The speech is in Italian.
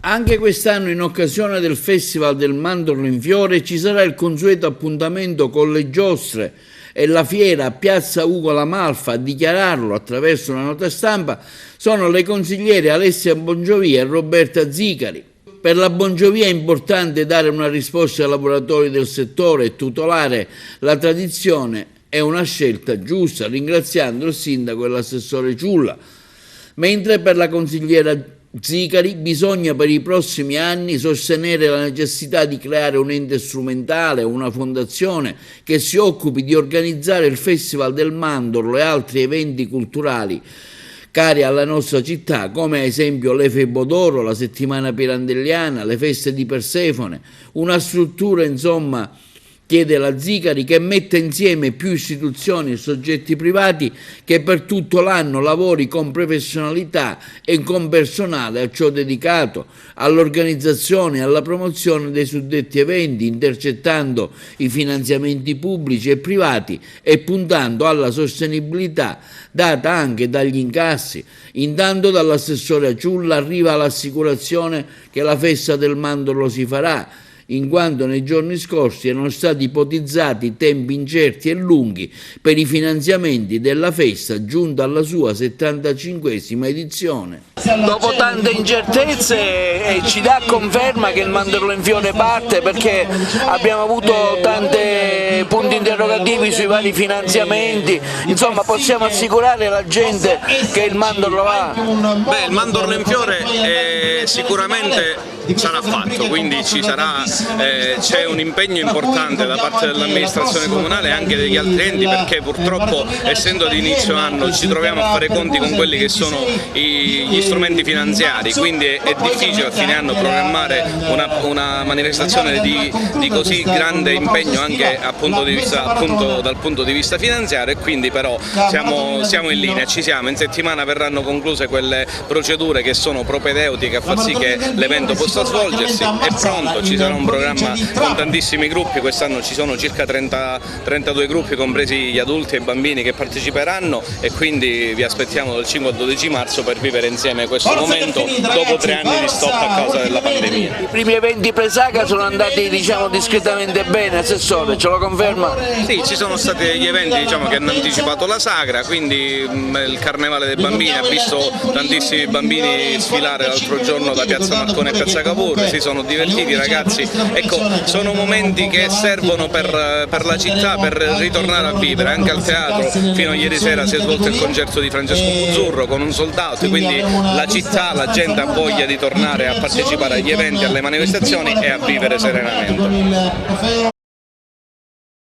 Anche quest'anno, in occasione del Festival del Mandorlo in Fiore, ci sarà il consueto appuntamento con le giostre e la fiera a Piazza Ugo La Malfa. A dichiararlo attraverso una nota stampa sono le consigliere Alessia Bongiovia e Roberta Zicari. Per la Bongiovia è importante dare una risposta ai lavoratori del settore e tutelare la tradizione. È una scelta giusta, ringraziando il sindaco e l'assessore Ciulla. Mentre per la consigliera Zicari bisogna per i prossimi anni sostenere la necessità di creare un ente strumentale, una fondazione che si occupi di organizzare il Festival del Mandorlo e altri eventi culturali cari alla nostra città, come ad esempio le Febodoro, la settimana pirandelliana, le feste di Persefone, una struttura insomma, chiede la Zicari, che metta insieme più istituzioni e soggetti privati che per tutto l'anno lavori con professionalità e con personale a ciò dedicato, all'organizzazione e alla promozione dei suddetti eventi, intercettando i finanziamenti pubblici e privati e puntando alla sostenibilità data anche dagli incassi. Intanto dall'assessore Ciulla arriva l'assicurazione che la festa del Mandorlo si farà, in quanto nei giorni scorsi erano stati ipotizzati tempi incerti e lunghi per i finanziamenti della festa, giunta alla sua 75esima edizione. Dopo tante incertezze ci dà conferma che il Mandorlo in Fiore parte, perché abbiamo avuto tanti punti interrogativi sui vari finanziamenti. Insomma, possiamo assicurare alla gente che il Mandorlo va? Beh, il Mandorlo in Fiore sicuramente sarà fatto, quindi c'è un impegno importante da parte dell'amministrazione comunale e anche degli altri enti, perché purtroppo, essendo di inizio anno, ci troviamo a fare conti con quelli che sono gli strumenti finanziari, quindi è difficile a fine anno programmare una manifestazione di così grande impegno anche dal punto di vista finanziario, e quindi però siamo in linea, ci siamo. In settimana verranno concluse quelle procedure che sono propedeutiche a far sì che l'evento possa svolgersi. È pronto, ci sarà un programma con tantissimi gruppi, quest'anno ci sono circa 32 gruppi, compresi gli adulti e i bambini, che parteciperanno, e quindi vi aspettiamo dal 5 al 12 marzo per vivere insieme questo momento dopo 3 anni di stop a causa della pandemia. I primi eventi pre-saga sono andati discretamente bene, Assessore, ce lo conferma? Sì, ci sono stati degli eventi che hanno anticipato la sagra, quindi il Carnevale dei Bambini ha visto tantissimi bambini sfilare l'altro giorno da Piazza Marconi e Piazza Cavour, si sono divertiti i ragazzi. Ecco, sono momenti che servono per la città, per ritornare a vivere. Anche al teatro fino a ieri sera si è svolto il concerto di Francesco Muzzurro con un sold out, quindi la città, la gente ha voglia di tornare a partecipare agli eventi, alle manifestazioni e a vivere serenamente.